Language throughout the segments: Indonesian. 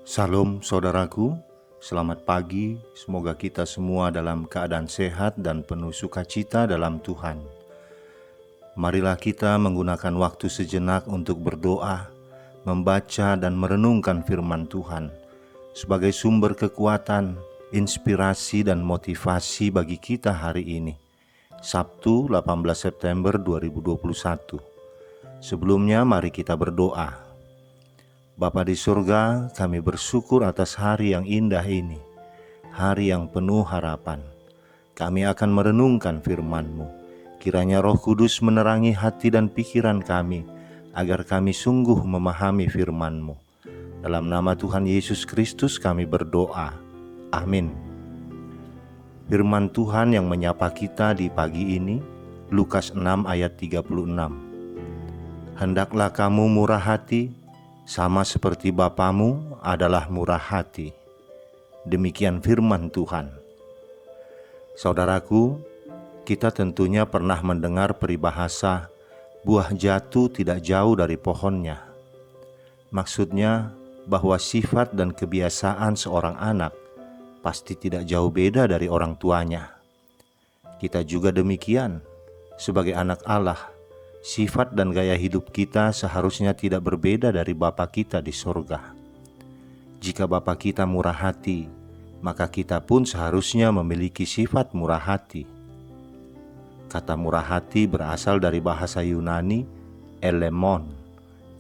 Salam saudaraku, selamat pagi. Semoga kita semua dalam keadaan sehat dan penuh sukacita dalam Tuhan. Marilah kita menggunakan waktu sejenak untuk berdoa, membaca dan merenungkan firman Tuhan sebagai sumber kekuatan, inspirasi dan motivasi bagi kita hari ini. Sabtu 18 September 2021. Sebelumnya mari kita berdoa. Bapa di surga, kami bersyukur atas hari yang indah ini, hari yang penuh harapan. Kami akan merenungkan firman-Mu. Kiranya Roh Kudus menerangi hati dan pikiran kami, agar kami sungguh memahami firman-Mu. Dalam nama Tuhan Yesus Kristus kami berdoa. Amin. Firman Tuhan yang menyapa kita di pagi ini, Lukas 6 ayat 36. Hendaklah kamu murah hati, sama seperti Bapamu adalah murah hati. Demikian firman Tuhan. Saudaraku, kita tentunya pernah mendengar peribahasa buah jatuh tidak jauh dari pohonnya. Maksudnya bahwa sifat dan kebiasaan seorang anak pasti tidak jauh beda dari orang tuanya. Kita juga demikian, sebagai anak Allah. Sifat dan gaya hidup kita seharusnya tidak berbeda dari Bapa kita di sorga. Jika Bapa kita murah hati, maka kita pun seharusnya memiliki sifat murah hati. Kata murah hati berasal dari bahasa Yunani elemon,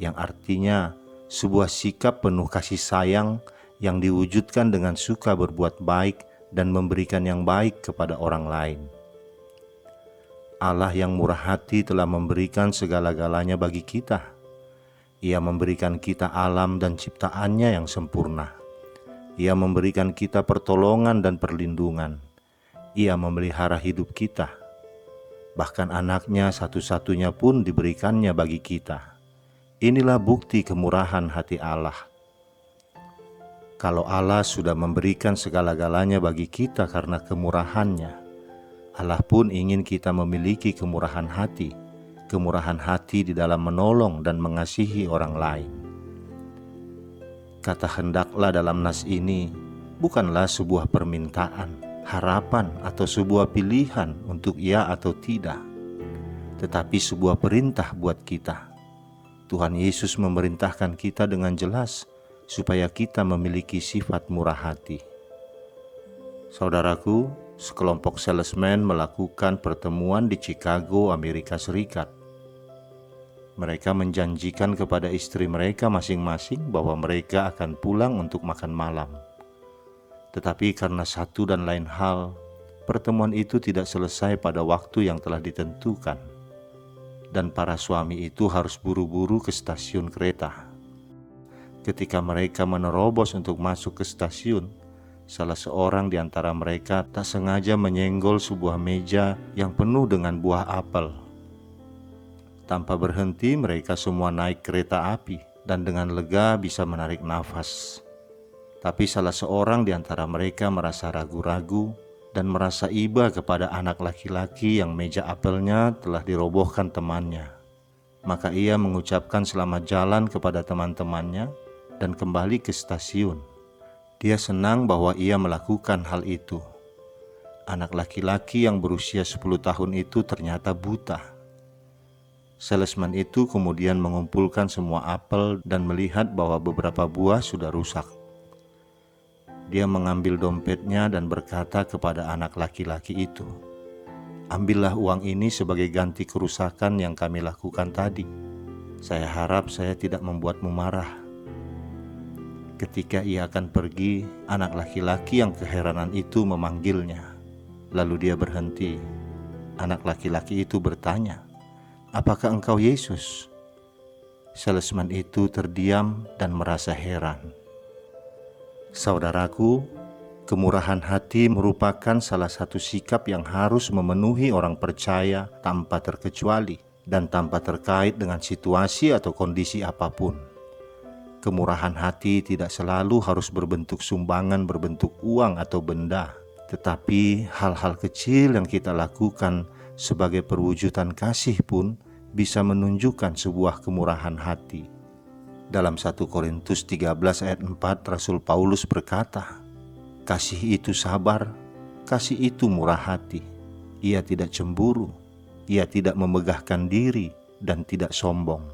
yang artinya sebuah sikap penuh kasih sayang yang diwujudkan dengan suka berbuat baik dan memberikan yang baik kepada orang lain. Allah yang murah hati telah memberikan segala-galanya bagi kita. Ia memberikan kita alam dan ciptaannya yang sempurna. Ia memberikan kita pertolongan dan perlindungan. Ia memelihara hidup kita. Bahkan anaknya satu-satunya pun diberikannya bagi kita. Inilah bukti kemurahan hati Allah. Kalau Allah sudah memberikan segala-galanya bagi kita karena kemurahannya, Allah pun ingin kita memiliki kemurahan hati di dalam menolong dan mengasihi orang lain. Kata hendaklah dalam nas ini bukanlah sebuah permintaan, harapan atau sebuah pilihan untuk ya atau tidak, tetapi sebuah perintah buat kita. Tuhan Yesus memerintahkan kita dengan jelas supaya kita memiliki sifat murah hati. Saudaraku, sekelompok salesman melakukan pertemuan di Chicago, Amerika Serikat. Mereka menjanjikan kepada istri mereka masing-masing bahwa mereka akan pulang untuk makan malam. Tetapi karena satu dan lain hal, pertemuan itu tidak selesai pada waktu yang telah ditentukan. Dan para suami itu harus buru-buru ke stasiun kereta. Ketika mereka menerobos untuk masuk ke stasiun, salah seorang di antara mereka tak sengaja menyenggol sebuah meja yang penuh dengan buah apel. Tanpa berhenti, mereka semua naik kereta api dan dengan lega bisa menarik nafas. Tapi salah seorang di antara mereka merasa ragu-ragu dan merasa iba kepada anak laki-laki yang meja apelnya telah dirobohkan temannya. Maka ia mengucapkan selamat jalan kepada teman-temannya dan kembali ke stasiun. Dia senang bahwa ia melakukan hal itu. Anak laki-laki yang berusia 10 tahun itu ternyata buta. Salesman itu kemudian mengumpulkan semua apel dan melihat bahwa beberapa buah sudah rusak. Dia mengambil dompetnya dan berkata kepada anak laki-laki itu, "Ambillah uang ini sebagai ganti kerusakan yang kami lakukan tadi. Saya harap saya tidak membuatmu marah." Ketika ia akan pergi, anak laki-laki yang keheranan itu memanggilnya. Lalu dia berhenti. Anak laki-laki itu bertanya, "Apakah engkau Yesus?" Salesman itu terdiam dan merasa heran. Saudaraku, kemurahan hati merupakan salah satu sikap yang harus memenuhi orang percaya tanpa terkecuali dan tanpa terkait dengan situasi atau kondisi apapun. Kemurahan hati tidak selalu harus berbentuk sumbangan berbentuk uang atau benda, tetapi hal-hal kecil yang kita lakukan sebagai perwujudan kasih pun bisa menunjukkan sebuah kemurahan hati. Dalam 1 Korintus 13 ayat 4, Rasul Paulus berkata, "Kasih itu sabar, kasih itu murah hati. Ia tidak cemburu, ia tidak memegahkan diri dan tidak sombong."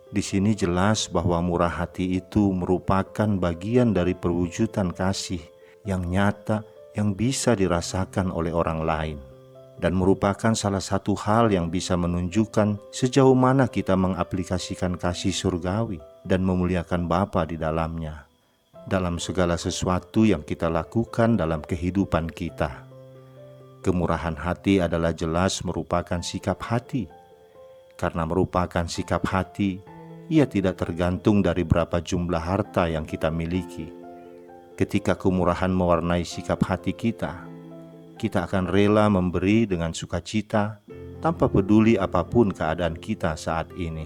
Di sini jelas bahwa murah hati itu merupakan bagian dari perwujudan kasih yang nyata yang bisa dirasakan oleh orang lain, dan merupakan salah satu hal yang bisa menunjukkan sejauh mana kita mengaplikasikan kasih surgawi dan memuliakan Bapa di dalamnya, dalam segala sesuatu yang kita lakukan dalam kehidupan kita. Kemurahan hati adalah jelas merupakan sikap hati. Karena merupakan sikap hati, ia tidak tergantung dari berapa jumlah harta yang kita miliki. Ketika kemurahan mewarnai sikap hati kita akan rela memberi dengan sukacita tanpa peduli apapun keadaan kita saat ini.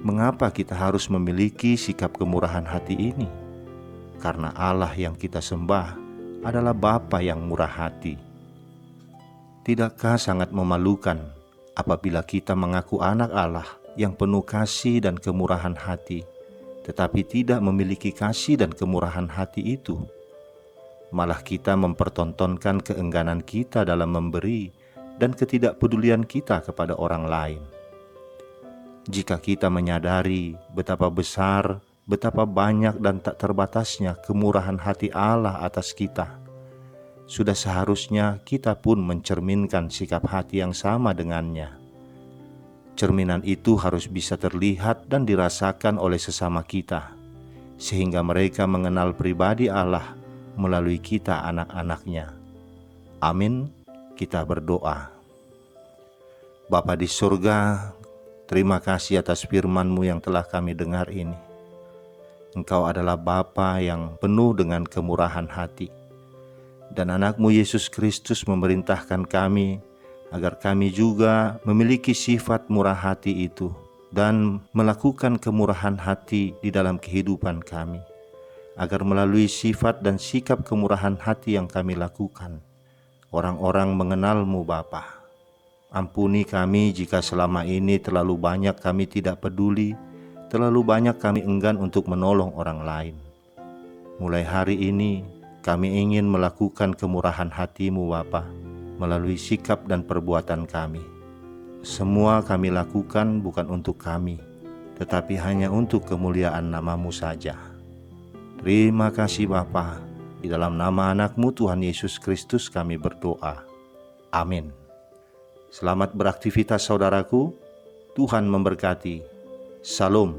Mengapa kita harus memiliki sikap kemurahan hati ini? Karena Allah yang kita sembah adalah Bapa yang murah hati. Tidakkah sangat memalukan apabila kita mengaku anak Allah yang penuh kasih dan kemurahan hati, tetapi tidak memiliki kasih dan kemurahan hati itu? Malah kita mempertontonkan keengganan kita dalam memberi dan ketidakpedulian kita kepada orang lain. Jika kita menyadari betapa besar, betapa banyak dan tak terbatasnya kemurahan hati Allah atas kita, sudah seharusnya kita pun mencerminkan sikap hati yang sama dengannya. Cerminan itu harus bisa terlihat dan dirasakan oleh sesama kita, sehingga mereka mengenal pribadi Allah melalui kita anak-anaknya. Amin. Kita berdoa. Bapa di surga, terima kasih atas firman-Mu yang telah kami dengar ini. Engkau adalah Bapa yang penuh dengan kemurahan hati, dan anak-Mu Yesus Kristus memerintahkan kami agar kami juga memiliki sifat murah hati itu dan melakukan kemurahan hati di dalam kehidupan kami, agar melalui sifat dan sikap kemurahan hati yang kami lakukan, orang-orang mengenal-Mu Bapa. Ampuni kami jika selama ini terlalu banyak kami tidak peduli, terlalu banyak kami enggan untuk menolong orang lain. Mulai hari ini, kami ingin melakukan kemurahan hati-Mu Bapa, melalui sikap dan perbuatan kami. Semua kami lakukan bukan untuk kami, tetapi hanya untuk kemuliaan nama-Mu saja. Terima kasih Bapa, di dalam nama anak-Mu Tuhan Yesus Kristus kami berdoa. Amin. Selamat beraktivitas saudaraku, Tuhan memberkati. Salam.